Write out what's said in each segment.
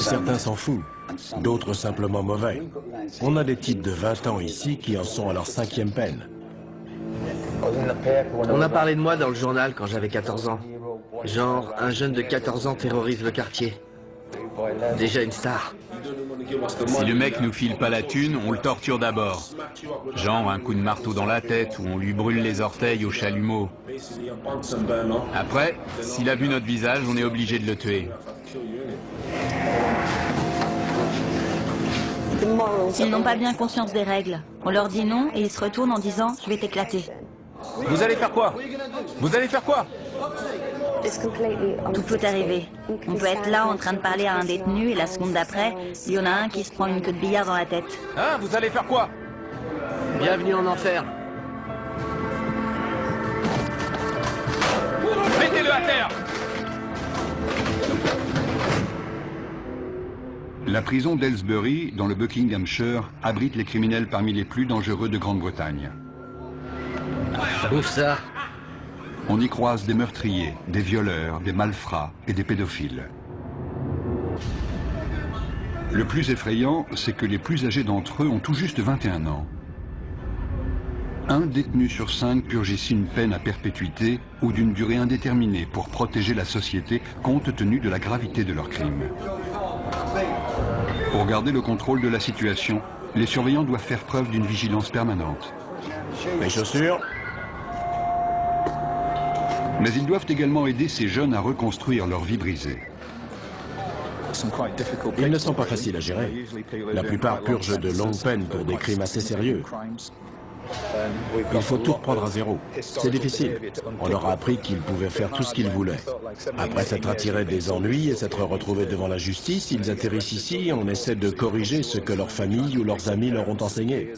Certains s'en foutent, d'autres simplement mauvais. On a des titres de 20 ans ici qui en sont à leur 5e peine. On a parlé de moi dans le journal quand j'avais 14 ans. Genre, un jeune de 14 ans terrorise le quartier. Déjà une star. Si le mec nous file pas la thune, on le torture d'abord. Genre un coup de marteau dans la tête ou on lui brûle les orteils au chalumeau. Après, s'il a vu notre visage, on est obligé de le tuer. Ils n'ont pas bien conscience des règles. On leur dit non et ils se retournent en disant « je vais t'éclater ». Vous allez faire quoi? Vous allez faire quoi? Tout peut arriver. On peut être là en train de parler à un détenu et la seconde d'après, il y en a un qui se prend une queue de billard dans la tête. Hein? Vous allez faire quoi? Bienvenue en enfer. Mettez-le à terre! La prison d'Aylesbury, dans le Buckinghamshire, abrite les criminels parmi les plus dangereux de Grande-Bretagne. Ouf ça. On y croise des meurtriers, des violeurs, des malfrats et des pédophiles. Le plus effrayant, c'est que les plus âgés d'entre eux ont tout juste 21 ans. Un détenu sur 5 purge ici une peine à perpétuité ou d'une durée indéterminée pour protéger la société compte tenu de la gravité de leurs crimes. Pour garder le contrôle de la situation, les surveillants doivent faire preuve d'une vigilance permanente. Les chaussures? Mais ils doivent également aider ces jeunes à reconstruire leur vie brisée. Ils ne sont pas faciles à gérer. La plupart purgent de longues peines pour des crimes assez sérieux. Il faut tout reprendre à zéro. C'est difficile. On leur a appris qu'ils pouvaient faire tout ce qu'ils voulaient. Après s'être attirés des ennuis et s'être retrouvés devant la justice, ils atterrissent ici et on essaie de corriger ce que leur famille ou leurs amis leur ont enseigné.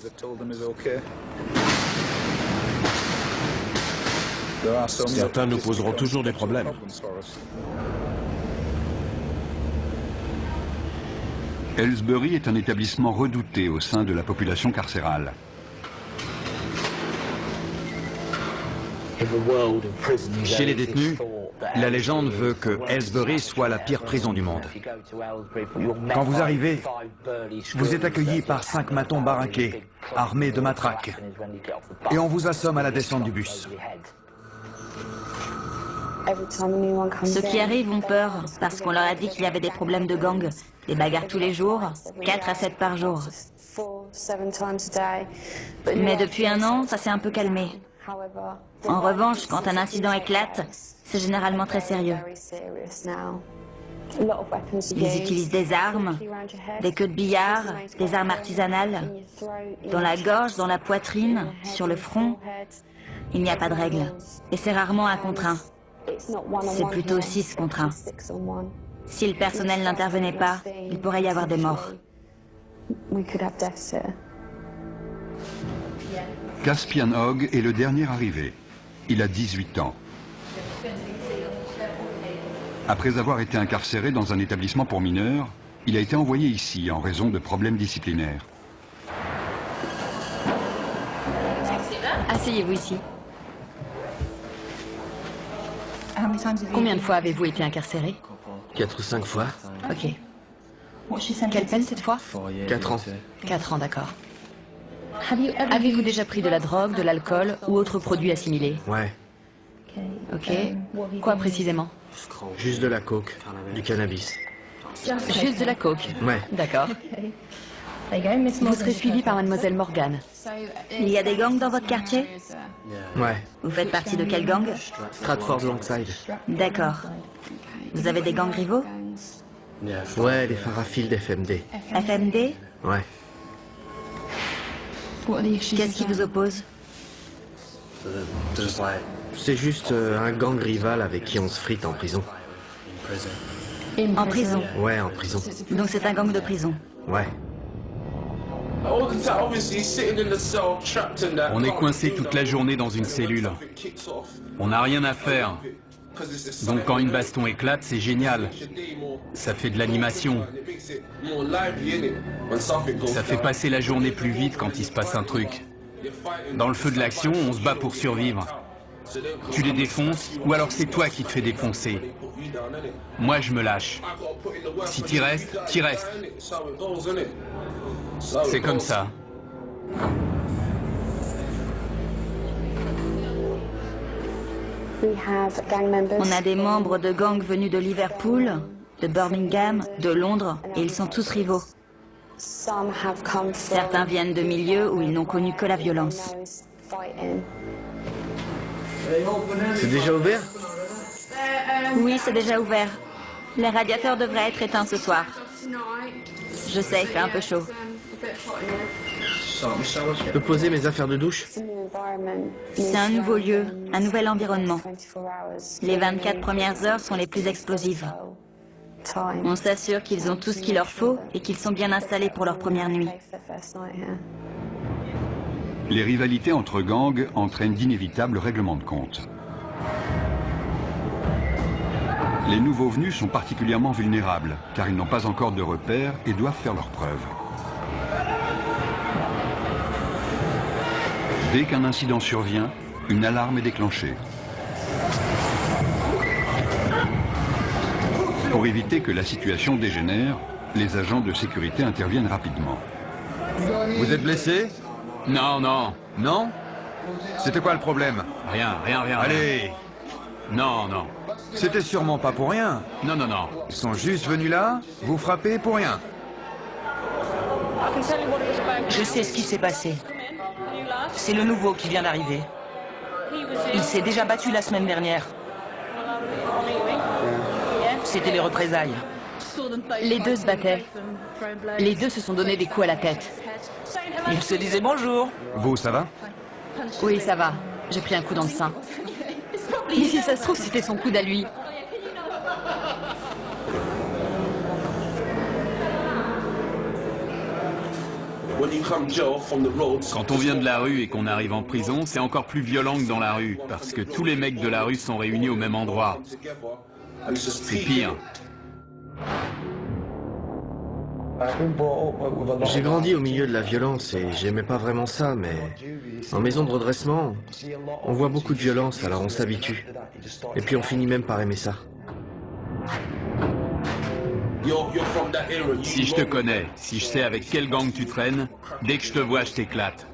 Certains nous poseront toujours des problèmes. Aylesbury est un établissement redouté au sein de la population carcérale. Chez les détenus, la légende veut que Aylesbury soit la pire prison du monde. Quand vous arrivez, vous êtes accueilli par 5 matons baraqués, armés de matraques, et on vous assomme à la descente du bus. Ceux qui arrivent ont peur parce qu'on leur a dit qu'il y avait des problèmes de gang, des bagarres tous les jours, 4 à 7 par jour. Mais depuis un an, ça s'est un peu calmé. En revanche, quand un incident éclate, c'est généralement très sérieux. Ils utilisent des armes, des queues de billard, des armes artisanales, dans la gorge, dans la poitrine, sur le front. Il n'y a pas de règle. Et c'est rarement 1 contre 1. C'est plutôt 6 contre 1. Si le personnel n'intervenait pas, il pourrait y avoir des morts. Caspian Hogg est le dernier arrivé. Il a 18 ans. Après avoir été incarcéré dans un établissement pour mineurs, il a été envoyé ici en raison de problèmes disciplinaires. Asseyez-vous ici. Combien de fois avez-vous été incarcéré? 4 ou 5 fois. Ok. Quelle peine cette fois? 4 ans. 4 ans, d'accord. Avez-vous déjà pris de la drogue, de l'alcool ou autre produit assimilé? Ouais. Ok. Quoi précisément? Juste de la coke, du cannabis. Juste de la coke? Ouais. D'accord. Vous serez suivi par mademoiselle Morgan. Il y a des gangs dans votre quartier? Ouais. Vous faites partie de quel gang? Stratford Langside. D'accord. Vous avez des gangs rivaux? Ouais, les Farafil d'FMD. FMD? Ouais. Qu'est-ce qui vous oppose? C'est juste un gang rival avec qui on se frite en prison. En prison? Ouais, en prison. Donc c'est un gang de prison. Ouais. On est coincé toute la journée dans une cellule. On n'a rien à faire. Donc quand une baston éclate, c'est génial. Ça fait de l'animation. Ça fait passer la journée plus vite quand il se passe un truc. Dans le feu de l'action, on se bat pour survivre. Tu les défonces, ou alors c'est toi qui te fais défoncer. Moi, je me lâche. Si t'y restes, t'y restes. C'est comme ça. On a des membres de gangs venus de Liverpool, de Birmingham, de Londres, et ils sont tous rivaux. Certains viennent de milieux où ils n'ont connu que la violence. C'est déjà ouvert? Oui, c'est déjà ouvert. Les radiateurs devraient être éteints ce soir. Je sais, il fait un peu chaud. Je peux poser mes affaires de douche? C'est un nouveau lieu, un nouvel environnement. Les 24 premières heures sont les plus explosives. On s'assure qu'ils ont tout ce qu'il leur faut et qu'ils sont bien installés pour leur première nuit. Les rivalités entre gangs entraînent d'inévitables règlements de compte. Les nouveaux venus sont particulièrement vulnérables, car ils n'ont pas encore de repères et doivent faire leurs preuves. Dès qu'un incident survient, une alarme est déclenchée. Pour éviter que la situation dégénère, les agents de sécurité interviennent rapidement. Vous êtes blessé? Non, non. Non? C'était quoi le problème? Rien. Allez! Non, non. C'était sûrement pas pour rien. Non. Ils sont juste venus là, vous frapper pour rien. Je sais ce qui s'est passé. C'est le nouveau qui vient d'arriver. Il s'est déjà battu la semaine dernière. C'était les représailles. Les deux se battaient. Les deux se sont donné des coups à la tête. Ils se disaient bonjour. Vous, ça va? Oui, ça va. J'ai pris un coup dans le sein. Et si ça se trouve, c'était son coude à lui. Quand on vient de la rue et qu'on arrive en prison, c'est encore plus violent que dans la rue, parce que tous les mecs de la rue sont réunis au même endroit. C'est pire. J'ai grandi au milieu de la violence et j'aimais pas vraiment ça, mais en maison de redressement, on voit beaucoup de violence, alors on s'habitue. Et puis on finit même par aimer ça. Si je te connais, si je sais avec quel gang tu traînes, dès que je te vois, je t'éclate.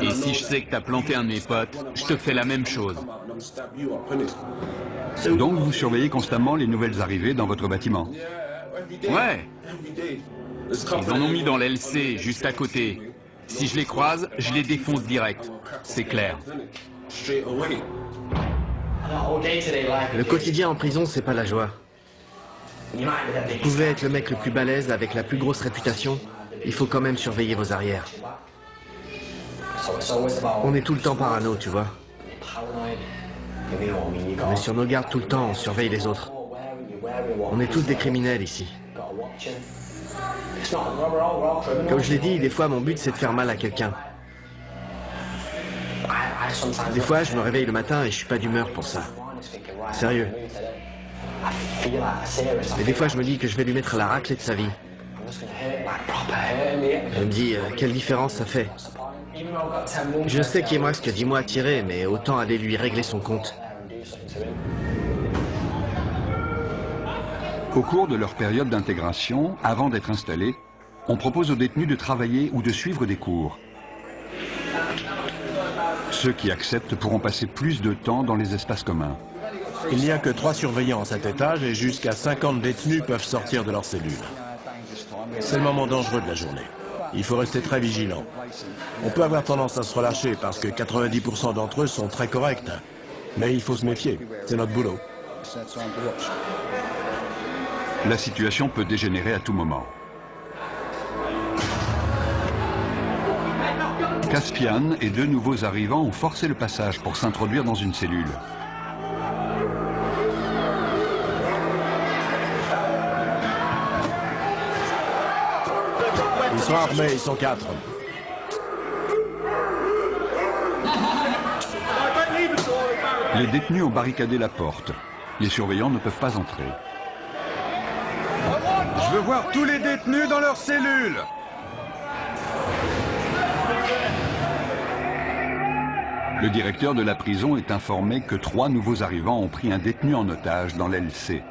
Et si je sais que t'as planté un de mes potes, je te fais la même chose. Donc vous surveillez constamment les nouvelles arrivées dans votre bâtiment. Ouais. Ils en ont mis dans l'LC, juste à côté. Si je les croise, je les défonce direct. C'est clair. Le quotidien en prison, c'est pas la joie. Vous pouvez être le mec le plus balèze avec la plus grosse réputation, il faut quand même surveiller vos arrières. On est tout le temps parano, tu vois. On est sur nos gardes tout le temps, on surveille les autres. On est tous des criminels ici. Comme je l'ai dit, des fois mon but c'est de faire mal à quelqu'un. Des fois je me réveille le matin et je suis pas d'humeur pour ça. Sérieux. Mais des fois je me dis que je vais lui mettre la raclée de sa vie. Je me dis, quelle différence ça fait. Je sais qu'il me reste que 10 mois à tirer, mais autant aller lui régler son compte. Au cours de leur période d'intégration, avant d'être installés, on propose aux détenus de travailler ou de suivre des cours. Ceux qui acceptent pourront passer plus de temps dans les espaces communs. Il n'y a que 3 surveillants à cet étage et jusqu'à 50 détenus peuvent sortir de leur cellule. C'est le moment dangereux de la journée. Il faut rester très vigilant. On peut avoir tendance à se relâcher parce que 90% d'entre eux sont très corrects. Mais il faut se méfier, c'est notre boulot. La situation peut dégénérer à tout moment. Caspian et 2 nouveaux arrivants ont forcé le passage pour s'introduire dans une cellule. Ils sont armés, ils sont 4. Les détenus ont barricadé la porte. Les surveillants ne peuvent pas entrer. Je veux voir tous les détenus dans leur cellule. Le directeur de la prison est informé que 3 nouveaux arrivants ont pris un détenu en otage dans l'aile C.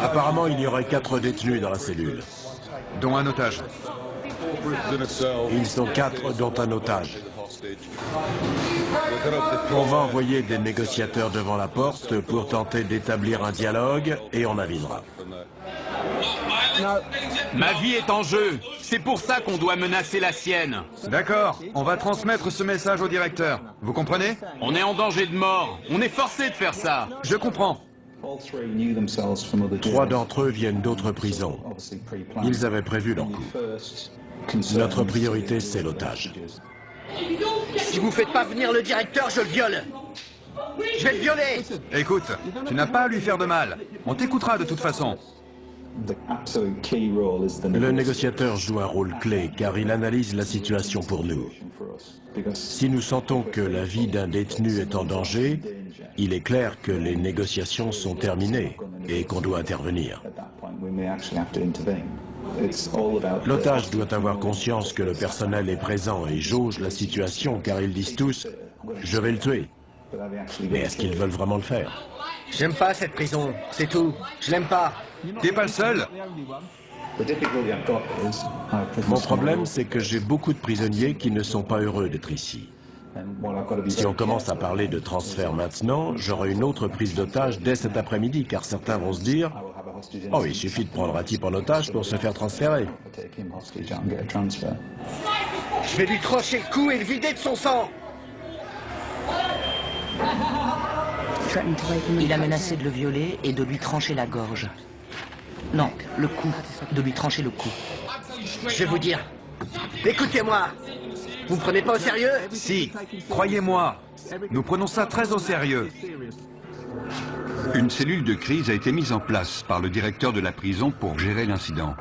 Apparemment, il y aurait 4 détenus dans la cellule. Dont un otage. Ils sont 4, dont un otage. On va envoyer des négociateurs devant la porte pour tenter d'établir un dialogue et on avisera. Ma vie est en jeu. C'est pour ça qu'on doit menacer la sienne. D'accord, on va transmettre ce message au directeur. Vous comprenez? On est en danger de mort. On est forcé de faire ça. Je comprends. 3 d'entre eux viennent d'autres prisons. Ils avaient prévu leur coup. Notre priorité, c'est l'otage. Si vous faites pas venir le directeur, je le viole. Je vais le violer. Écoute, tu n'as pas à lui faire de mal. On t'écoutera de toute façon. Le négociateur joue un rôle clé car il analyse la situation pour nous. Si nous sentons que la vie d'un détenu est en danger, il est clair que les négociations sont terminées et qu'on doit intervenir. L'otage doit avoir conscience que le personnel est présent et jauge la situation car ils disent tous « je vais le tuer ». Mais est-ce qu'ils veulent vraiment le faire? J'aime pas cette prison, c'est tout. Je l'aime pas. T'es pas le seul. Mon problème, c'est que j'ai beaucoup de prisonniers qui ne sont pas heureux d'être ici. Si on commence à parler de transfert maintenant, j'aurai une autre prise d'otage dès cet après-midi, car certains vont se dire « Oh, il suffit de prendre un type en otage pour se faire transférer. » Je vais lui trancher le cou et le vider de son sang. Il a menacé de le violer et de lui trancher la gorge. Non, le cou. De lui trancher le cou. Je vais vous dire. Écoutez-moi. Vous me prenez pas au sérieux? Si, croyez-moi. Nous prenons ça très au sérieux. Une cellule de crise a été mise en place par le directeur de la prison pour gérer l'incident.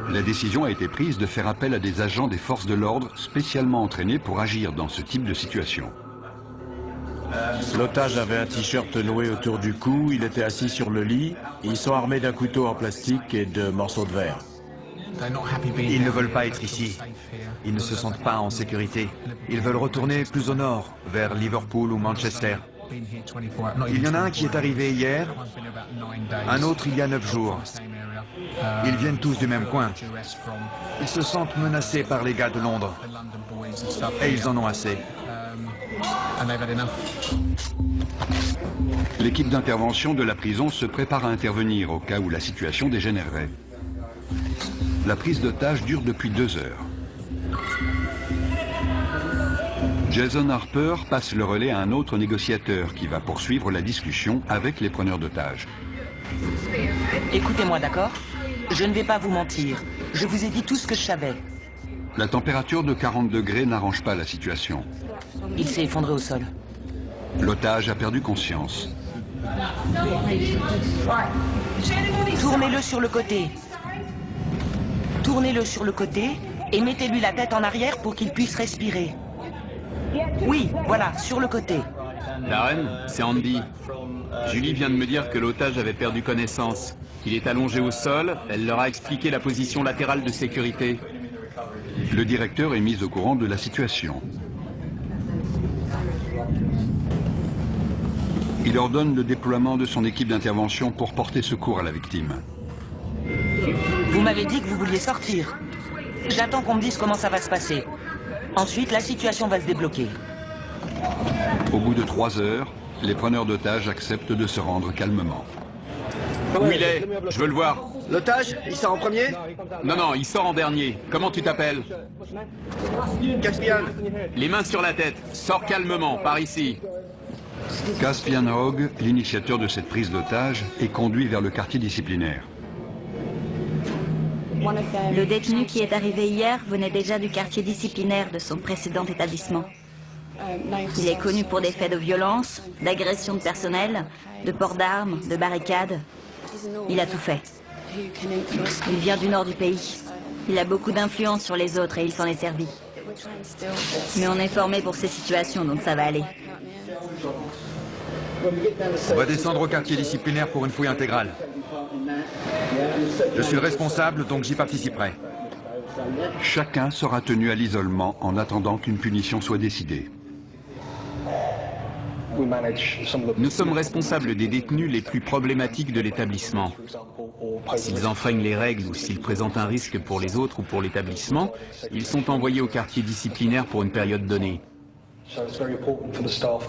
La décision a été prise de faire appel à des agents des forces de l'ordre spécialement entraînés pour agir dans ce type de situation. L'otage avait un t-shirt noué autour du cou, il était assis sur le lit, ils sont armés d'un couteau en plastique et de morceaux de verre. Ils ne veulent pas être ici. Ils ne se sentent pas en sécurité. Ils veulent retourner plus au nord, vers Liverpool ou Manchester. Il y en a un qui est arrivé hier, un autre il y a 9 jours. Ils viennent tous du même coin. Ils se sentent menacés par les gars de Londres. Et ils en ont assez. L'équipe d'intervention de la prison se prépare à intervenir au cas où la situation dégénérerait. La prise d'otage dure depuis 2 heures. Jason Harper passe le relais à un autre négociateur qui va poursuivre la discussion avec les preneurs d'otages. Écoutez-moi, d'accord? Je ne vais pas vous mentir. Je vous ai dit tout ce que je savais. La température de 40 degrés n'arrange pas la situation. Il s'est effondré au sol. L'otage a perdu conscience. Tournez-le sur le côté. Tournez-le sur le côté et mettez-lui la tête en arrière pour qu'il puisse respirer. Oui, voilà, sur le côté. La reine, c'est Andy. Julie vient de me dire que l'otage avait perdu connaissance. Il est allongé au sol, elle leur a expliqué la position latérale de sécurité. Le directeur est mis au courant de la situation. Il ordonne le déploiement de son équipe d'intervention pour porter secours à la victime. Vous m'avez dit que vous vouliez sortir. J'attends qu'on me dise comment ça va se passer. Ensuite, la situation va se débloquer. Au bout de 3 heures, les preneurs d'otages acceptent de se rendre calmement. Où il est? Je veux le voir. L'otage, il sort en premier? Non, il sort en dernier. Comment tu t'appelles? Caspian. Les mains sur la tête. Sors calmement, par ici. Caspian Hogg, l'initiateur de cette prise d'otage, est conduit vers le quartier disciplinaire. Le détenu qui est arrivé hier venait déjà du quartier disciplinaire de son précédent établissement. Il est connu pour des faits de violence, d'agression de personnel, de port d'armes, de barricades. Il a tout fait. Il vient du nord du pays. Il a beaucoup d'influence sur les autres et il s'en est servi. Mais on est formé pour ces situations, donc ça va aller. On va descendre au quartier disciplinaire pour une fouille intégrale. Je suis le responsable, donc j'y participerai. Chacun sera tenu à l'isolement en attendant qu'une punition soit décidée. Nous sommes responsables des détenus les plus problématiques de l'établissement. S'ils enfreignent les règles ou s'ils présentent un risque pour les autres ou pour l'établissement, ils sont envoyés au quartier disciplinaire pour une période donnée.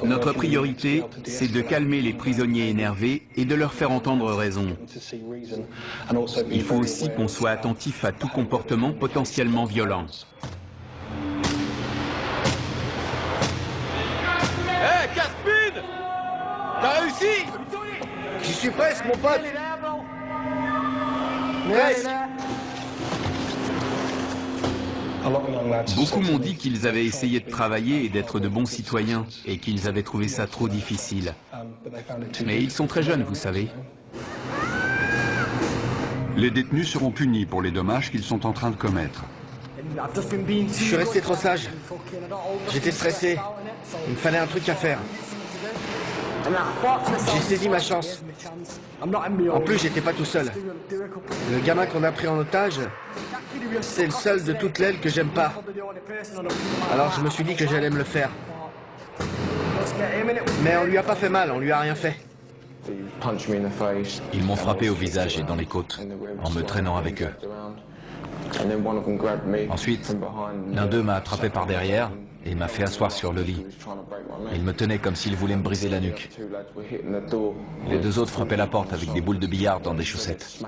Notre priorité, c'est de calmer les prisonniers énervés et de leur faire entendre raison. Il faut aussi qu'on soit attentif à tout comportement potentiellement violent. Hé, Caspin! T'as réussi! J'y suis presque, mon pote! Presque! Beaucoup m'ont dit qu'ils avaient essayé de travailler et d'être de bons citoyens, et qu'ils avaient trouvé ça trop difficile. Mais ils sont très jeunes, vous savez. Les détenus seront punis pour les dommages qu'ils sont en train de commettre. Je suis resté trop sage. J'étais stressé. Il me fallait un truc à faire. J'ai saisi ma chance. En plus, j'étais pas tout seul. Le gamin qu'on a pris en otage, c'est le seul de toute l'aile que j'aime pas. Alors je me suis dit que j'allais me le faire. Mais on lui a pas fait mal, on lui a rien fait. Ils m'ont frappé au visage et dans les côtes, en me traînant avec eux. Ensuite, l'un d'eux m'a attrapé par derrière et m'a fait asseoir sur le lit. Il me tenait comme s'il voulait me briser la nuque. Les deux autres frappaient la porte avec des boules de billard dans des chaussettes.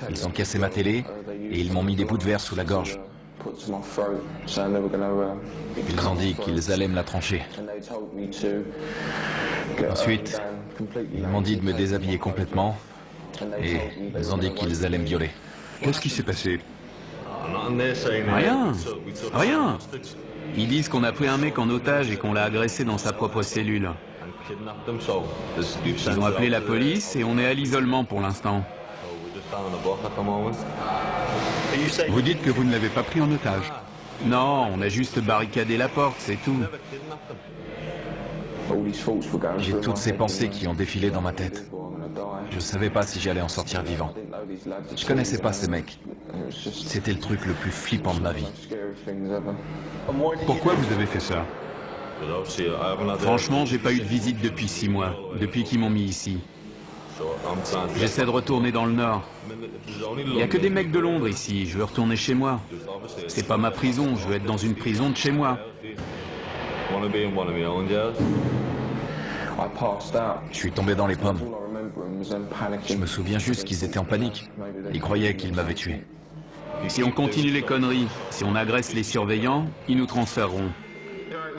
Ils ont cassé ma télé et ils m'ont mis des bouts de verre sous la gorge. Ils ont dit qu'ils allaient me la trancher. Ensuite, ils m'ont dit de me déshabiller complètement et ils ont dit qu'ils allaient me violer. Qu'est-ce qui s'est passé? Rien, rien. Ils disent qu'on a pris un mec en otage et qu'on l'a agressé dans sa propre cellule. Ils ont appelé la police et on est à l'isolement pour l'instant. Vous dites que vous ne l'avez pas pris en otage. Non, on a juste barricadé la porte, c'est tout. J'ai toutes ces pensées qui ont défilé dans ma tête. Je ne savais pas si j'allais en sortir vivant. Je connaissais pas ces mecs. C'était le truc le plus flippant de ma vie. Pourquoi vous avez fait ça? Franchement, j'ai pas eu de visite depuis 6 mois, depuis qu'ils m'ont mis ici. J'essaie de retourner dans le Nord. Il n'y a que des mecs de Londres ici, je veux retourner chez moi. C'est pas ma prison, je veux être dans une prison de chez moi. Je suis tombé dans les pommes. Je me souviens juste qu'ils étaient en panique. Ils croyaient qu'ils m'avaient tué. Si on continue les conneries, si on agresse les surveillants, ils nous transféreront.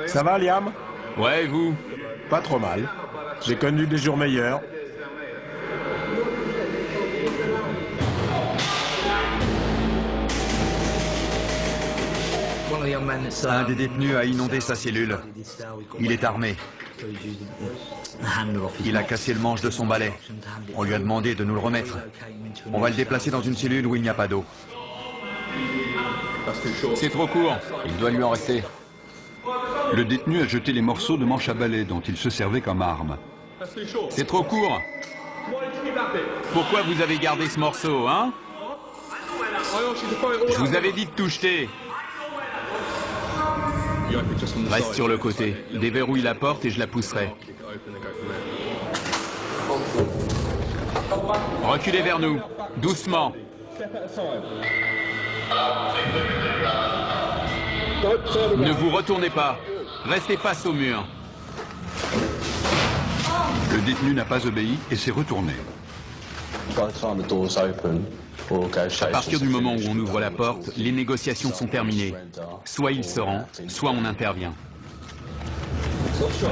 Ça va, Liam? Ouais, et vous? Pas trop mal. J'ai connu des jours meilleurs. Un des détenus a inondé sa cellule. Il est armé. Il a cassé le manche de son balai. On lui a demandé de nous le remettre. On va le déplacer dans une cellule où il n'y a pas d'eau. C'est trop court. Il doit lui en rester. Le détenu a jeté les morceaux de manche à balai dont il se servait comme arme. C'est trop court. Pourquoi vous avez gardé ce morceau, hein? Je vous avais dit de tout jeter. Reste sur le côté. Déverrouille la porte et je la pousserai. Reculez vers nous. Doucement. Ne vous retournez pas. Restez face au mur. Le détenu n'a pas obéi et s'est retourné. À partir du moment où on ouvre la porte, les négociations sont terminées. Soit il se rend, soit on intervient.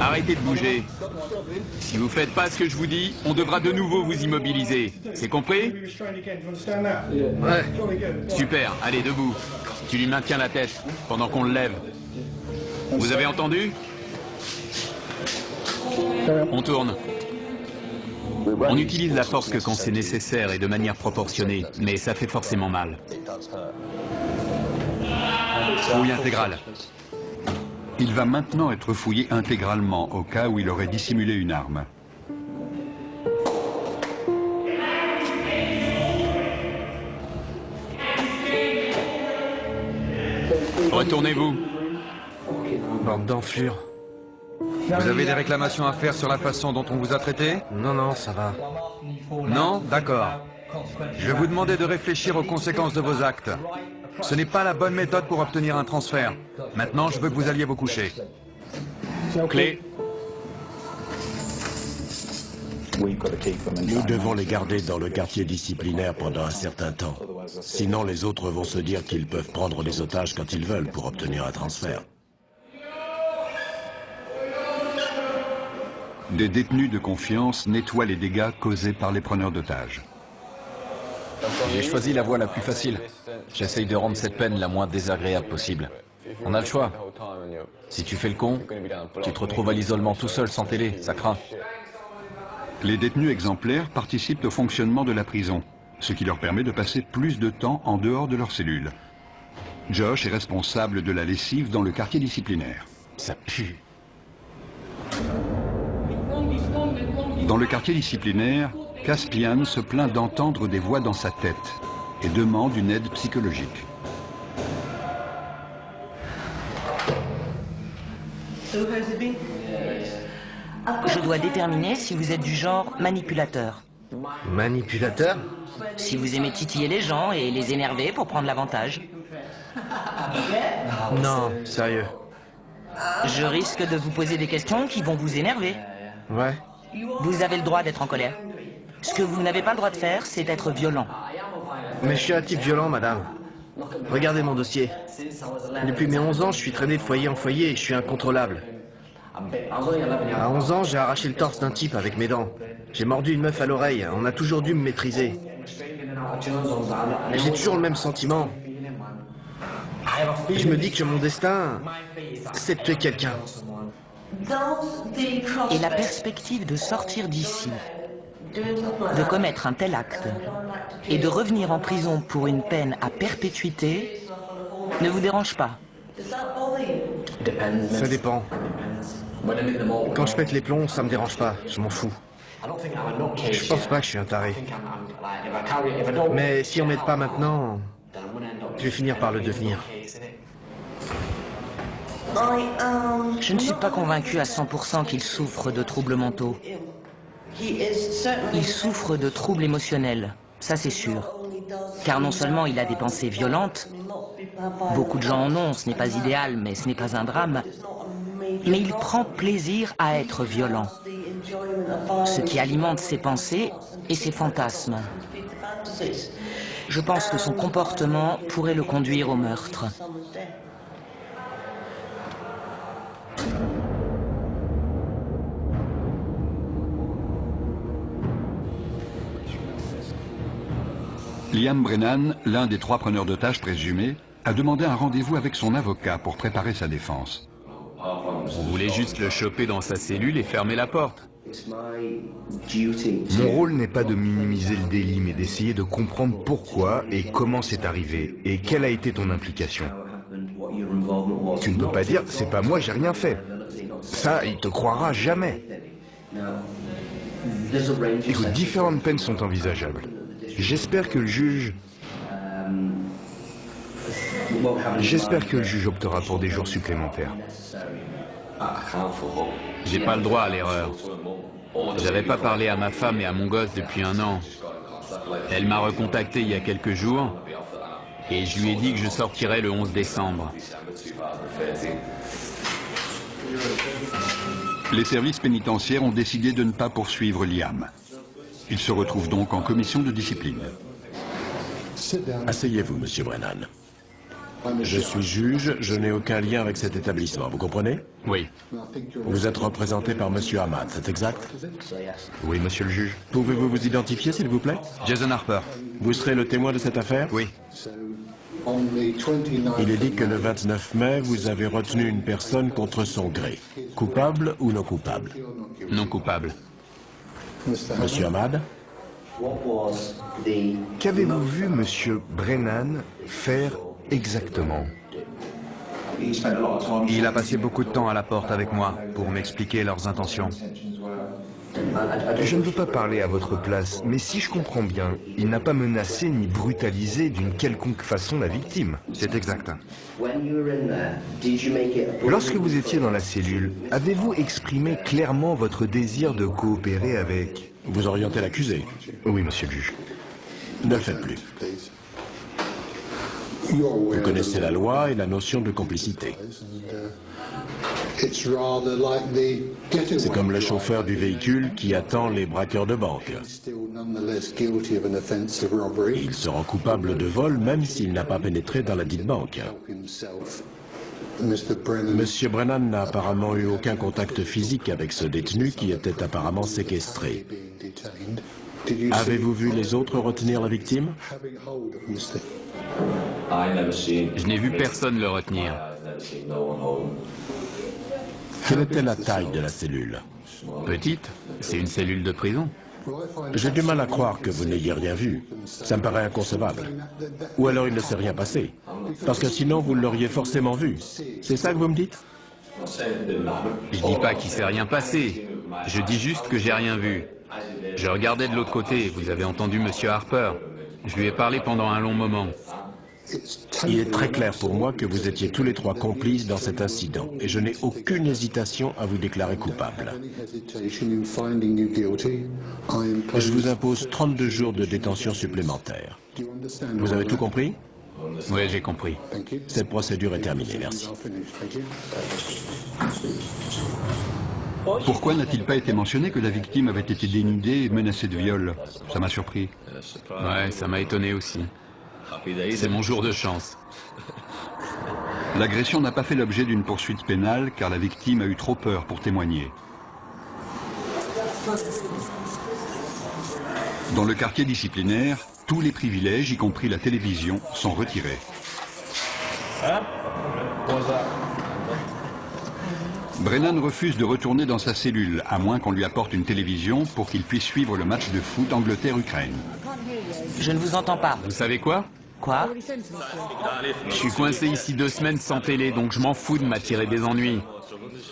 Arrêtez de bouger. Si vous faites pas ce que je vous dis, on devra de nouveau vous immobiliser. C'est compris? Ouais. Super, allez, debout. Tu lui maintiens la tête pendant qu'on le lève. Vous avez entendu? On tourne. On utilise la force que quand c'est nécessaire et de manière proportionnée, mais ça fait forcément mal. Fouille intégrale. Il va maintenant être fouillé intégralement au cas où il aurait dissimulé une arme. Retournez-vous. Bande d'enflures. Vous avez des réclamations à faire sur la façon dont on vous a traité? Non, non, ça va. Non? D'accord. Je vais vous demander de réfléchir aux conséquences de vos actes. Ce n'est pas la bonne méthode pour obtenir un transfert. Maintenant, je veux que vous alliez vous coucher. Clé. Nous devons les garder dans le quartier disciplinaire pendant un certain temps. Sinon, les autres vont se dire qu'ils peuvent prendre des otages quand ils veulent pour obtenir un transfert. Des détenus de confiance nettoient les dégâts causés par les preneurs d'otages. J'ai choisi la voie la plus facile. J'essaye de rendre cette peine la moins désagréable possible. On a le choix. Si tu fais le con, tu te retrouves à l'isolement tout seul sans télé, ça craint. Les détenus exemplaires participent au fonctionnement de la prison, ce qui leur permet de passer plus de temps en dehors de leur cellule. Josh est responsable de la lessive dans le quartier disciplinaire. Ça pue. Dans le quartier disciplinaire, Caspian se plaint d'entendre des voix dans sa tête et demande une aide psychologique. Je dois déterminer si vous êtes du genre manipulateur. Manipulateur? Si vous aimez titiller les gens et les énerver pour prendre l'avantage. Non, sérieux. Je risque de vous poser des questions qui vont vous énerver. Ouais. Vous avez le droit d'être en colère. Ce que vous n'avez pas le droit de faire, c'est être violent. Mais je suis un type violent, madame. Regardez mon dossier. Depuis mes 11 ans, je suis traîné de foyer en foyer et je suis incontrôlable. À 11 ans, j'ai arraché le torse d'un type avec mes dents. J'ai mordu une meuf à l'oreille. On a toujours dû me maîtriser. J'ai toujours le même sentiment. Et je me dis que mon destin, c'est de tuer quelqu'un. Et la perspective de sortir d'ici, de commettre un tel acte, et de revenir en prison pour une peine à perpétuité, ne vous dérange pas? Ça dépend. Quand je pète les plombs, ça me dérange pas, je m'en fous. Je pense pas que je suis un taré. Mais si on m'aide pas maintenant, je vais finir par le devenir. Je ne suis pas convaincu à 100% qu'il souffre de troubles mentaux. Il souffre de troubles émotionnels, ça c'est sûr. Car non seulement il a des pensées violentes, beaucoup de gens en ont, ce n'est pas idéal, mais ce n'est pas un drame, mais il prend plaisir à être violent, ce qui alimente ses pensées et ses fantasmes. Je pense que son comportement pourrait le conduire au meurtre. Liam Brennan, l'un des 3 preneurs d'otages présumés, a demandé un rendez-vous avec son avocat pour préparer sa défense. Vous voulez juste le choper dans sa cellule et fermer la porte. Mon rôle n'est pas de minimiser le délit, mais d'essayer de comprendre pourquoi et comment c'est arrivé, et quelle a été ton implication. Tu ne peux pas dire, c'est pas moi, j'ai rien fait. Ça, il te croira jamais. Écoute, différentes peines sont envisageables. J'espère que le juge optera pour des jours supplémentaires. J'ai pas le droit à l'erreur. J'avais pas parlé à ma femme et à mon gosse depuis 1 an. Elle m'a recontacté il y a quelques jours et je lui ai dit que je sortirais le 11 décembre. Les services pénitentiaires ont décidé de ne pas poursuivre Liam. Il se retrouve donc en commission de discipline. Asseyez-vous, monsieur Brennan. Je suis juge, je n'ai aucun lien avec cet établissement, vous comprenez? Oui. Vous êtes représenté par monsieur Ahmad, c'est exact? Oui, monsieur le juge. Pouvez-vous vous identifier, s'il vous plaît? Jason Harper. Vous serez le témoin de cette affaire? Oui. Il est dit que le 29 mai, vous avez retenu une personne contre son gré. Coupable ou non coupable? Non coupable. Monsieur Ahmad? Qu'avez-vous vu monsieur Brennan faire exactement? Il a passé beaucoup de temps à la porte avec moi pour m'expliquer leurs intentions. Je ne veux pas parler à votre place, mais si je comprends bien, il n'a pas menacé ni brutalisé d'une quelconque façon la victime. C'est exact. Lorsque vous étiez dans la cellule, avez-vous exprimé clairement votre désir de coopérer avec... Vous orientez l'accusé. Oui, monsieur le juge. Ne le faites plus. Vous connaissez la loi et la notion de complicité. C'est comme le chauffeur du véhicule qui attend les braqueurs de banque. Il sera coupable de vol même s'il n'a pas pénétré dans la dite banque. Monsieur Brennan n'a apparemment eu aucun contact physique avec ce détenu qui était apparemment séquestré. Avez-vous vu les autres retenir la victime? Je n'ai vu personne le retenir. Quelle était la taille de la cellule? Petite, c'est une cellule de prison. J'ai du mal à croire que vous n'ayez rien vu. Ça me paraît inconcevable. Ou alors il ne s'est rien passé. Parce que sinon vous l'auriez forcément vu. C'est ça que vous me dites? Je dis pas qu'il s'est rien passé. Je dis juste que j'ai rien vu. Je regardais de l'autre côté, vous avez entendu Monsieur Harper. Je lui ai parlé pendant un long moment. Il est très clair pour moi que vous étiez tous les trois complices dans cet incident et je n'ai aucune hésitation à vous déclarer coupable. Je vous impose 32 jours de détention supplémentaire. Vous avez tout compris? Oui, j'ai compris. Cette procédure est terminée, merci. Pourquoi n'a-t-il pas été mentionné que la victime avait été dénudée et menacée de viol? Ça m'a surpris. Ouais, ça m'a étonné aussi. C'est mon jour de chance. L'agression n'a pas fait l'objet d'une poursuite pénale car la victime a eu trop peur pour témoigner. Dans le quartier disciplinaire, tous les privilèges, y compris la télévision, sont retirés. Brennan refuse de retourner dans sa cellule, à moins qu'on lui apporte une télévision pour qu'il puisse suivre le match de foot Angleterre-Ukraine. Je ne vous entends pas. Vous savez quoi? Quoi? Je suis coincé ici 2 semaines sans télé, donc je m'en fous de m'attirer des ennuis.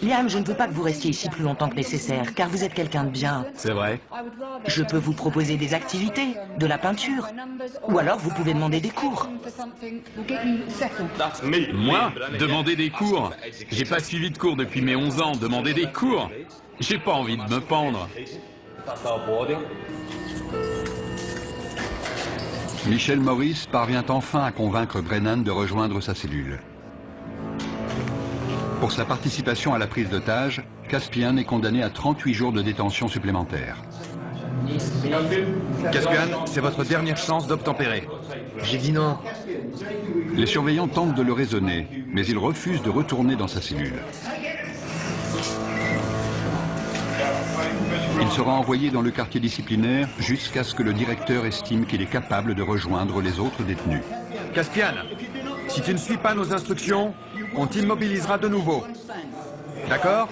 Liam, je ne veux pas que vous restiez ici plus longtemps que nécessaire, car vous êtes quelqu'un de bien. C'est vrai? Je peux vous proposer des activités, de la peinture, ou alors vous pouvez demander des cours. Moi? Demander des cours? J'ai pas suivi de cours depuis mes 11 ans, demander des cours? J'ai pas envie de me pendre. Michel Morris parvient enfin à convaincre Brennan de rejoindre sa cellule. Pour sa participation à la prise d'otage, Caspian est condamné à 38 jours de détention supplémentaire. Caspian, c'est votre dernière chance d'obtempérer. J'ai dit non. Les surveillants tentent de le raisonner, mais il refuse de retourner dans sa cellule. Il sera envoyé dans le quartier disciplinaire jusqu'à ce que le directeur estime qu'il est capable de rejoindre les autres détenus. Caspian, si tu ne suis pas nos instructions, on t'immobilisera de nouveau. D'accord?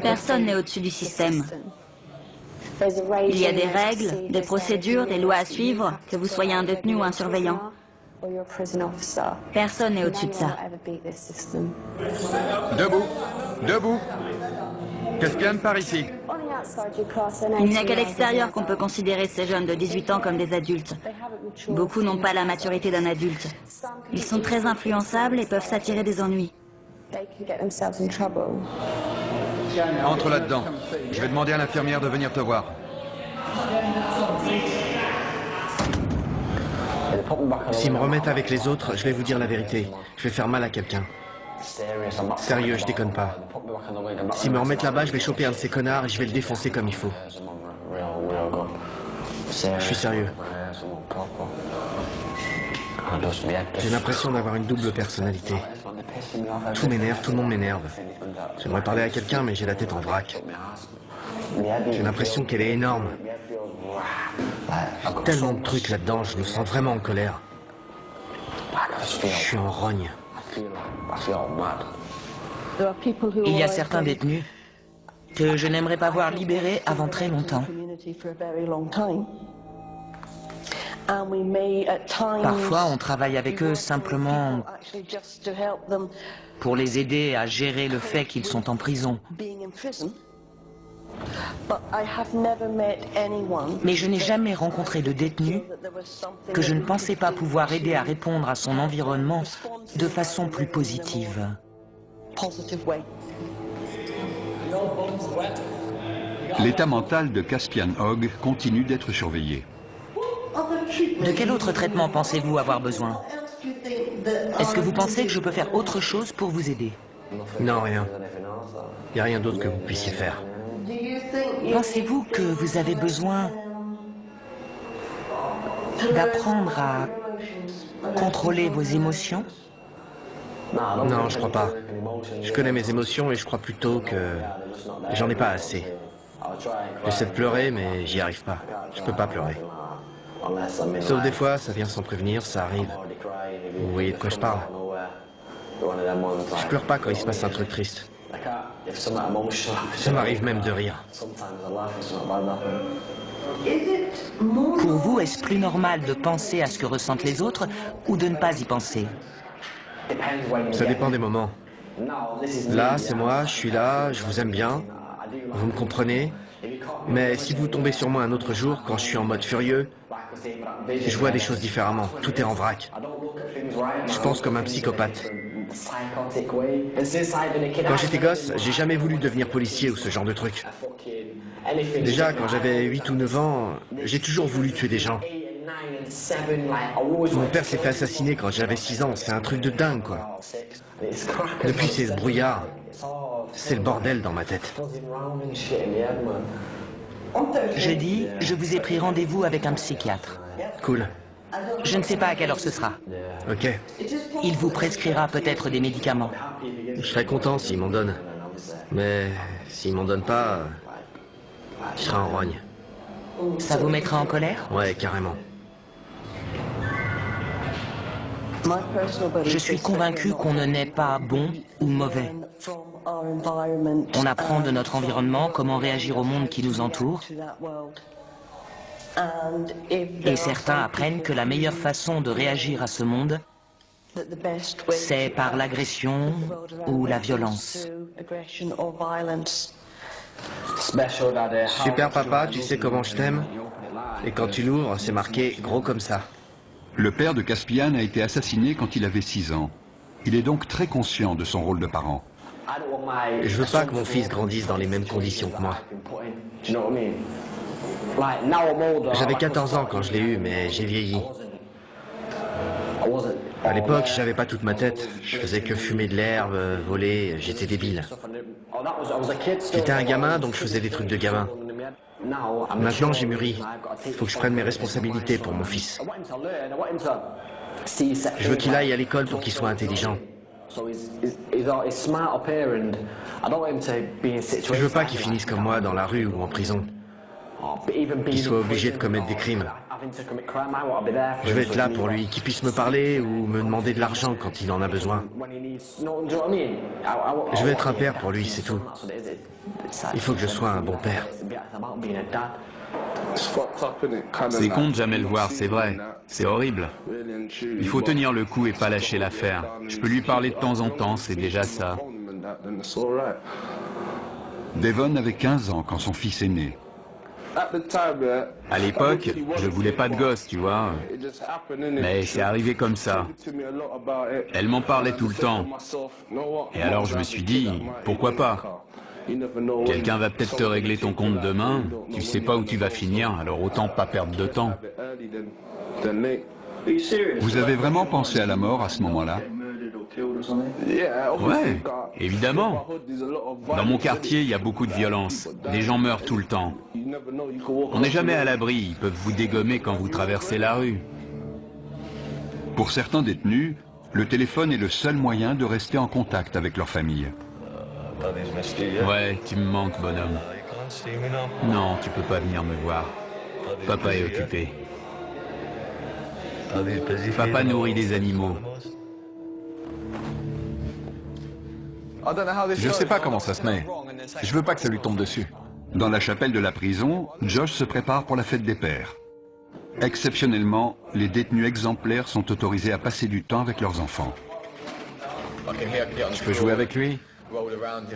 Personne n'est au-dessus du système. Il y a des règles, des procédures, des lois à suivre, que vous soyez un détenu ou un surveillant. Personne n'est au-dessus de ça. Debout. Debout. Caspian, par ici. Il n'y a qu'à l'extérieur qu'on peut considérer ces jeunes de 18 ans comme des adultes. Beaucoup n'ont pas la maturité d'un adulte. Ils sont très influençables et peuvent s'attirer des ennuis. Entre là-dedans. Je vais demander à l'infirmière de venir te voir. S'ils me remettent avec les autres, je vais vous dire la vérité. Je vais faire mal à quelqu'un. Sérieux, je déconne pas. S'ils me remettent là-bas, je vais choper un de ces connards et je vais le défoncer comme il faut. Je suis sérieux. J'ai l'impression d'avoir une double personnalité. Tout m'énerve, tout le monde m'énerve. J'aimerais parler à quelqu'un, mais j'ai la tête en vrac. J'ai l'impression qu'elle est énorme. Tellement de trucs là-dedans, je me sens vraiment en colère. Je suis en rogne. Il y a certains détenus que je n'aimerais pas voir libérés avant très longtemps. Parfois, on travaille avec eux simplement pour les aider à gérer le fait qu'ils sont en prison. Mais je n'ai jamais rencontré de détenu que je ne pensais pas pouvoir aider à répondre à son environnement de façon plus positive. L'état mental de Caspian Hogg continue d'être surveillé. De quel autre traitement pensez-vous avoir besoin? Est-ce que vous pensez que je peux faire autre chose pour vous aider? Non, rien. Il n'y a rien d'autre que vous puissiez faire. Pensez-vous que vous avez besoin d'apprendre à contrôler vos émotions? Non, je crois pas. Je connais mes émotions et je crois plutôt que j'en ai pas assez. J'essaie de pleurer, mais j'y arrive pas. Je peux pas pleurer. Sauf des fois, ça vient sans prévenir, ça arrive. Vous voyez de quoi je parle? Je pleure pas quand il se passe un truc triste. Ça m'arrive même de rire. Pour vous, est-ce plus normal de penser à ce que ressentent les autres ou de ne pas y penser? Ça dépend des moments. Là, c'est moi, je suis là, je vous aime bien. Vous me comprenez? Mais si vous tombez sur moi un autre jour, quand je suis en mode furieux, je vois des choses différemment. Tout est en vrac. Je pense comme un psychopathe. Quand j'étais gosse, j'ai jamais voulu devenir policier ou ce genre de truc. Déjà, quand j'avais 8 ou 9 ans, j'ai toujours voulu tuer des gens. Mon père s'est fait assassiner quand j'avais 6 ans. C'est un truc de dingue, quoi. Depuis, c'est ce brouillard. C'est le bordel dans ma tête. Jeudi, je vous ai pris rendez-vous avec un psychiatre. Cool. Je ne sais pas à quelle heure ce sera. Ok. Il vous prescrira peut-être des médicaments. Je serais content s'il m'en donne. Mais s'il m'en donne pas, je serai en rogne. Ça vous mettra en colère? Ouais, carrément. Je suis convaincu qu'on ne naît pas bon ou mauvais. On apprend de notre environnement comment réagir au monde qui nous entoure. Et certains apprennent que la meilleure façon de réagir à ce monde, c'est par l'agression ou la violence. Super papa, tu sais comment je t'aime? Et quand tu l'ouvres, c'est marqué gros comme ça. Le père de Caspian a été assassiné quand il avait 6 ans. Il est donc très conscient de son rôle de parent. Je veux pas que mon fils grandisse dans les mêmes conditions que moi. J'avais 14 ans quand je l'ai eu, mais j'ai vieilli. À l'époque, j'avais pas toute ma tête. Je faisais que fumer de l'herbe, voler, j'étais débile. J'étais un gamin, donc je faisais des trucs de gamin. Maintenant, j'ai mûri. Il faut que je prenne mes responsabilités pour mon fils. Je veux qu'il aille à l'école pour qu'il soit intelligent. Je veux pas qu'il finisse comme moi dans la rue ou en prison. Qu'il soit obligé de commettre des crimes. Je vais être là pour lui, qu'il puisse me parler ou me demander de l'argent quand il en a besoin. Je vais être un père pour lui, c'est tout. Il faut que je sois un bon père. C'est con de jamais le voir, c'est vrai. C'est horrible. Il faut tenir le coup et pas lâcher l'affaire. Je peux lui parler de temps en temps, c'est déjà ça. Devon avait 15 ans quand son fils est né. À l'époque, je voulais pas de gosse, tu vois. Mais c'est arrivé comme ça. Elle m'en parlait tout le temps. Et alors je me suis dit, pourquoi pas? Quelqu'un va peut-être te régler ton compte demain. Tu sais pas où tu vas finir, alors autant pas perdre de temps. Vous avez vraiment pensé à la mort à ce moment-là? Ouais, évidemment. Dans mon quartier, il y a beaucoup de violence. Des gens meurent tout le temps. On n'est jamais à l'abri, ils peuvent vous dégommer quand vous traversez la rue. Pour certains détenus, le téléphone est le seul moyen de rester en contact avec leur famille. Ouais, tu me manques, bonhomme. Non, tu peux pas venir me voir. Papa est occupé. Papa nourrit des animaux. Je sais pas comment ça se met. Je veux pas que ça lui tombe dessus. Dans la chapelle de la prison, Josh se prépare pour la fête des pères. Exceptionnellement, les détenus exemplaires sont autorisés à passer du temps avec leurs enfants. Je peux jouer avec lui?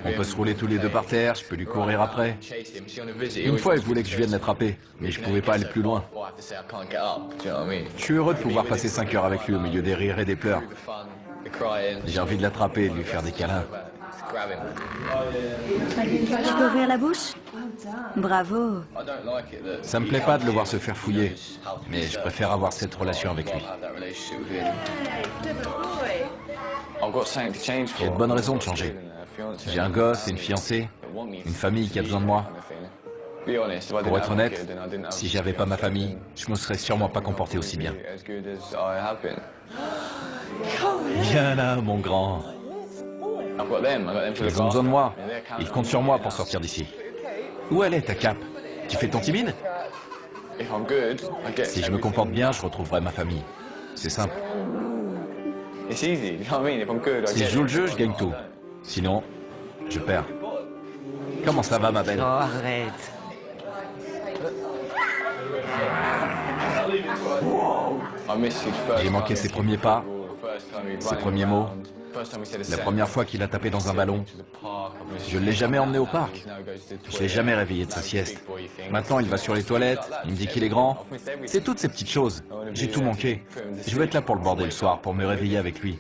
On peut se rouler tous les deux par terre, je peux lui courir après. Une fois, elle voulait que je vienne l'attraper, mais je pouvais pas aller plus loin. Je suis heureux de pouvoir passer 5 heures avec lui au milieu des rires et des pleurs. J'ai envie de l'attraper et de lui faire des câlins. Tu peux ouvrir la bouche? Bravo. Ça me plaît pas de le voir se faire fouiller, mais je préfère avoir cette relation avec lui. J'ai de bonnes raisons de changer. J'ai un gosse et une fiancée, une famille qui a besoin de moi. Pour être honnête, si j'avais pas ma famille, je me serais sûrement pas comporté aussi bien. Viens là, mon grand. Ils ont besoin de moi. Ils comptent sur moi pour sortir d'ici. Où elle est, ta cape? Tu fais ton timide? Si je me comporte bien, je retrouverai ma famille. C'est simple. Si je joue le jeu, je gagne tout. Sinon, je perds. Comment ça va, ma belle? Oh, arrête. J'ai manqué ses premiers pas, ses premiers mots. La première fois qu'il a tapé dans un ballon, je ne l'ai jamais emmené au parc. Je l'ai jamais réveillé de sa sieste. Maintenant, il va sur les toilettes, il me dit qu'il est grand. C'est toutes ces petites choses. J'ai tout manqué. Je veux être là pour le border le soir, pour me réveiller avec lui.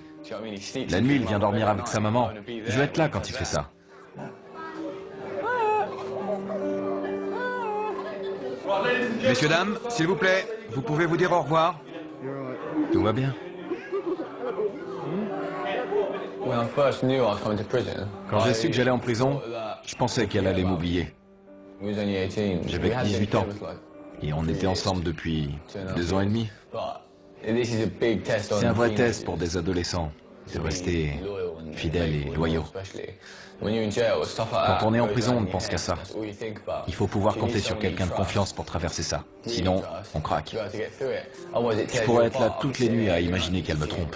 La nuit, il vient dormir avec sa maman. Je veux être là quand il fait ça. Messieurs, dames, s'il vous plaît, vous pouvez vous dire au revoir? Tout va bien. Quand j'ai su que j'allais en prison, je pensais qu'elle allait m'oublier. J'avais 18 ans. Et on était ensemble depuis 2 ans et demi. C'est un vrai test pour des adolescents, de rester fidèles et loyaux. Quand on est en prison, on ne pense qu'à ça. Il faut pouvoir compter sur quelqu'un de confiance pour traverser ça. Sinon, on craque. Je pourrais être là toutes les nuits à imaginer qu'elle me trompe.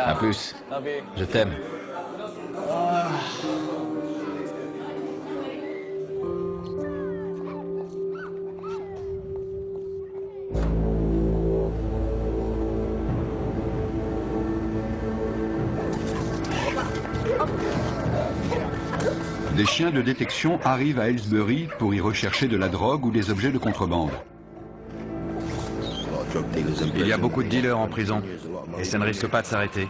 À plus. Je t'aime. Des chiens de détection arrivent à Aylesbury pour y rechercher de la drogue ou des objets de contrebande. Il y a beaucoup de dealers en prison, et ça ne risque pas de s'arrêter.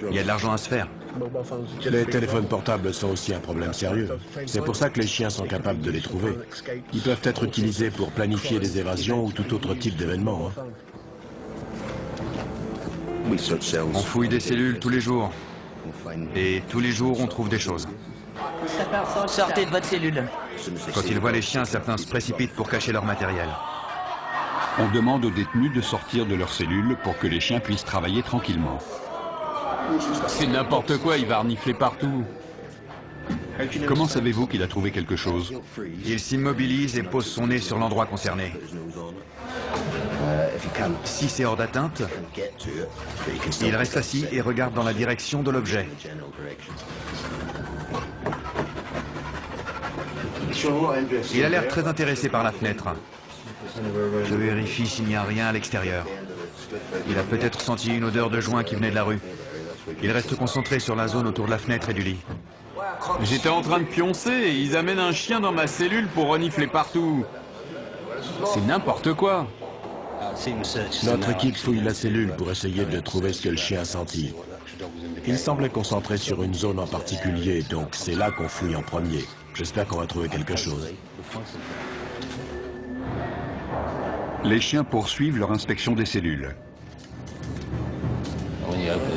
Il y a de l'argent à se faire. Les téléphones portables sont aussi un problème sérieux. C'est pour ça que les chiens sont capables de les trouver. Ils peuvent être utilisés pour planifier des évasions ou tout autre type d'événement. On fouille des cellules tous les jours. Et tous les jours, on trouve des choses. Sortez de votre cellule. Quand ils voient les chiens, certains se précipitent pour cacher leur matériel. On demande aux détenus de sortir de leur cellule pour que les chiens puissent travailler tranquillement. C'est n'importe quoi, il va renifler partout. Comment savez-vous qu'il a trouvé quelque chose? Il s'immobilise et pose son nez sur l'endroit concerné. Si c'est hors d'atteinte, il reste assis et regarde dans la direction de l'objet. Il a l'air très intéressé par la fenêtre. Je vérifie s'il n'y a rien à l'extérieur. Il a peut-être senti une odeur de joint qui venait de la rue. Il reste concentré sur la zone autour de la fenêtre et du lit. J'étais en train de pioncer et ils amènent un chien dans ma cellule pour renifler partout. C'est n'importe quoi. Notre équipe fouille la cellule pour essayer de trouver ce que le chien a senti. Il semblait concentré sur une zone en particulier, donc c'est là qu'on fouille en premier. J'espère qu'on va trouver quelque chose. Les chiens poursuivent leur inspection des cellules.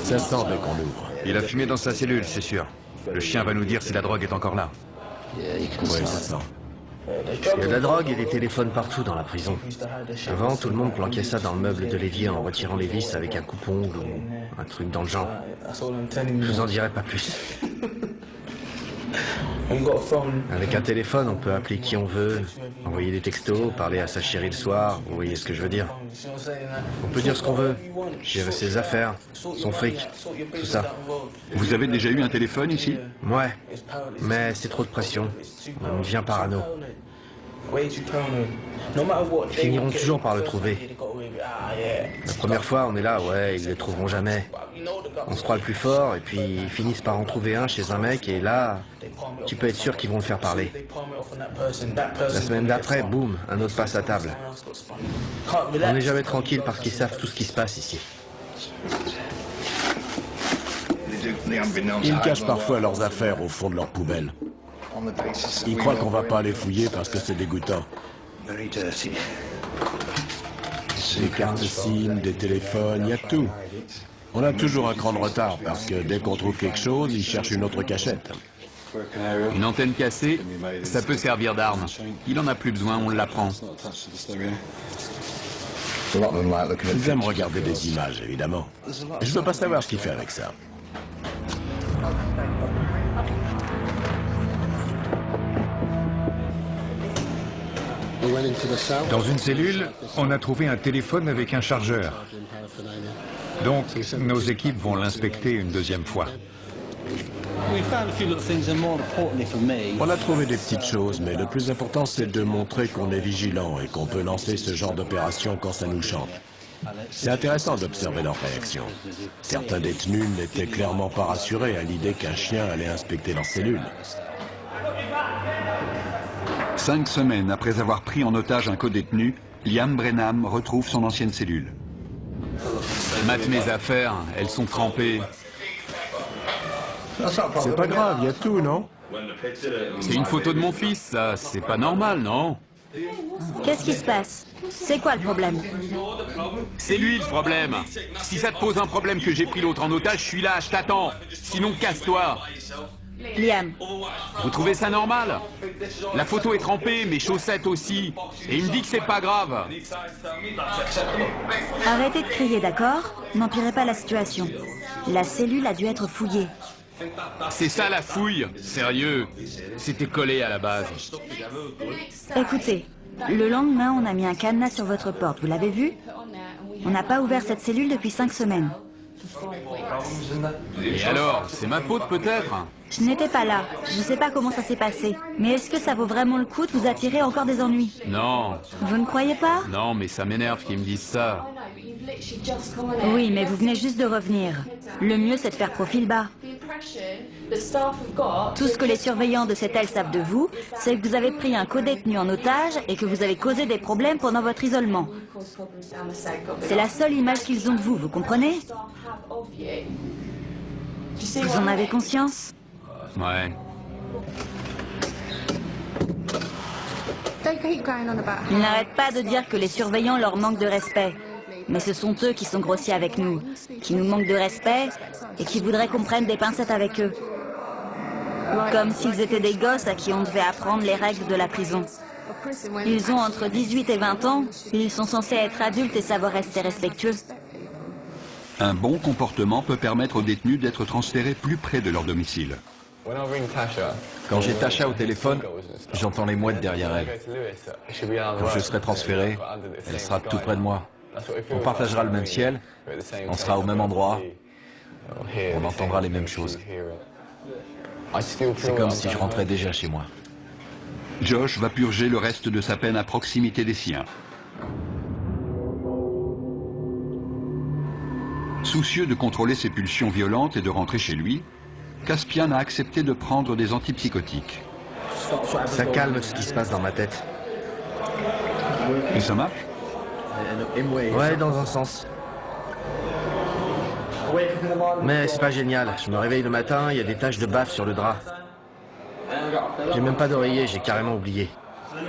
Ça sent dès qu'on ouvre. Il a fumé dans sa cellule, c'est sûr. Le chien va nous dire si la drogue est encore là. Oui, ça sent. Il y a de la drogue et des téléphones partout dans la prison. Avant, tout le monde planquait ça dans le meuble de l'évier en retirant les vis avec un coupe-ongle ou un truc dans le genre. Je vous en dirai pas plus. Avec un téléphone, on peut appeler qui on veut, envoyer des textos, parler à sa chérie le soir, vous voyez ce que je veux dire. On peut dire ce qu'on veut, gérer ses affaires, son fric, tout ça. Vous avez déjà eu un téléphone ici? Ouais, mais c'est trop de pression. On devient parano. Ils finiront toujours par le trouver. La première fois, on est là, ouais, ils le trouveront jamais. On se croit le plus fort, et puis ils finissent par en trouver un chez un mec, et là, tu peux être sûr qu'ils vont le faire parler. La semaine d'après, boum, un autre passe à table. On n'est jamais tranquille parce qu'ils savent tout ce qui se passe ici. Ils cachent parfois leurs affaires au fond de leur poubelle. Ils croient qu'on va pas les fouiller parce que c'est dégoûtant. Des cartes SIM, des téléphones, il y a tout. On a toujours un cran de retard parce que dès qu'on trouve quelque chose, ils cherchent une autre cachette. Une antenne cassée, ça peut servir d'arme. Il en a plus besoin, on l'apprend. Ils aiment regarder des images, évidemment. Je veux pas savoir ce qu'il fait avec ça. Dans une cellule, on a trouvé un téléphone avec un chargeur. Donc, nos équipes vont l'inspecter une deuxième fois. On a trouvé des petites choses, mais le plus important, c'est de montrer qu'on est vigilant et qu'on peut lancer ce genre d'opération quand ça nous chante. C'est intéressant d'observer leurs réactions. Certains détenus n'étaient clairement pas rassurés à l'idée qu'un chien allait inspecter leur cellule. 5 semaines après avoir pris en otage un codétenu, Liam Brenham retrouve son ancienne cellule. Mate mes affaires, elles sont trempées. C'est pas grave, il y a tout, non? C'est une photo de mon fils, ça. C'est pas normal, non? Qu'est-ce qui se passe? C'est quoi le problème? C'est lui le problème. Si ça te pose un problème que j'ai pris l'autre en otage, je suis là, je t'attends. Sinon, casse-toi. Liam, Vous trouvez ça normal? La photo est trempée, mes chaussettes aussi. Et il me dit que c'est pas grave. arrêtez de crier, d'accord? N'empirez pas la situation. La cellule a dû être fouillée. C'est ça la fouille. Sérieux. C'était collé à la base. Écoutez, le lendemain, on a mis un cadenas sur votre porte, vous l'avez vu? On n'a pas ouvert cette cellule depuis 5 semaines. Et alors, c'est ma faute peut-être? Je n'étais pas là, je ne sais pas comment ça s'est passé. Mais est-ce que ça vaut vraiment le coup de vous attirer encore des ennuis? Non. Vous ne croyez pas? Non, mais ça m'énerve qu'ils me disent ça. Oui, mais vous venez juste de revenir. Le mieux, c'est de faire profil bas. Tout ce que les surveillants de cette aile savent de vous, c'est que vous avez pris un codétenu en otage et que vous avez causé des problèmes pendant votre isolement. C'est la seule image qu'ils ont de vous, vous comprenez? Vous en avez conscience? Ouais. Ils n'arrêtent pas de dire que les surveillants leur manquent de respect. Mais ce sont eux qui sont grossiers avec nous, qui nous manquent de respect et qui voudraient qu'on prenne des pincettes avec eux. Comme s'ils étaient des gosses à qui on devait apprendre les règles de la prison. Ils ont entre 18 et 20 ans, ils sont censés être adultes et savoir rester respectueux. Un bon comportement peut permettre aux détenus d'être transférés plus près de leur domicile. Quand j'ai Tasha au téléphone, j'entends les mouettes derrière elle. Quand je serai transféré, elle sera tout près de moi. On partagera le même ciel, on sera au même endroit, on entendra les mêmes choses. C'est comme si je rentrais déjà chez moi. Josh va purger le reste de sa peine à proximité des siens. Soucieux de contrôler ses pulsions violentes et de rentrer chez lui, Caspian a accepté de prendre des antipsychotiques. Ça calme ce qui se passe dans ma tête. Et ça marche? Ouais, dans un sens. Mais c'est pas génial. Je me réveille le matin, il y a des taches de baffe sur le drap. J'ai même pas d'oreiller, j'ai carrément oublié.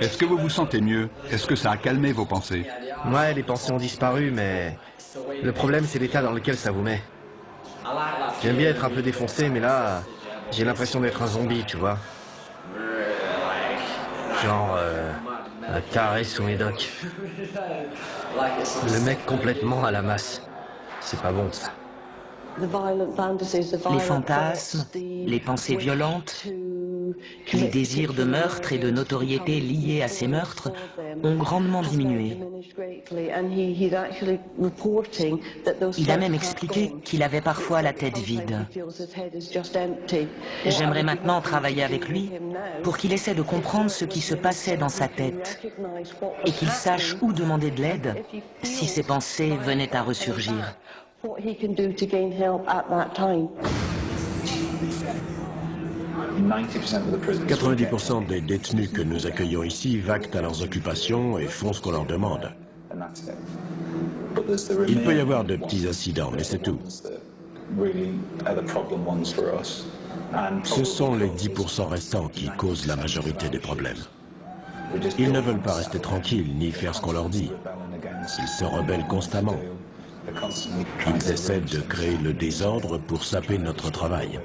Est-ce que vous vous sentez mieux? Est-ce que ça a calmé vos pensées? Ouais, les pensées ont disparu, mais le problème, c'est l'état dans lequel ça vous met. J'aime bien être un peu défoncé, mais là, j'ai l'impression d'être un zombie, tu vois. Genre, un taré sous médoc. Le mec complètement à la masse. C'est pas bon, ça. Les fantasmes, les pensées violentes, les désirs de meurtre et de notoriété liés à ces meurtres ont grandement diminué. Il a même expliqué qu'il avait parfois la tête vide. J'aimerais maintenant travailler avec lui pour qu'il essaie de comprendre ce qui se passait dans sa tête et qu'il sache où demander de l'aide si ses pensées venaient à ressurgir. 90% des détenus que nous accueillons ici vaquent à leurs occupations et font ce qu'on leur demande. Il peut y avoir de petits incidents, mais c'est tout. Ce sont les 10% restants qui causent la majorité des problèmes. Ils ne veulent pas rester tranquilles ni faire ce qu'on leur dit. Ils se rebellent constamment. Ils essaient de créer le désordre pour saper notre travail.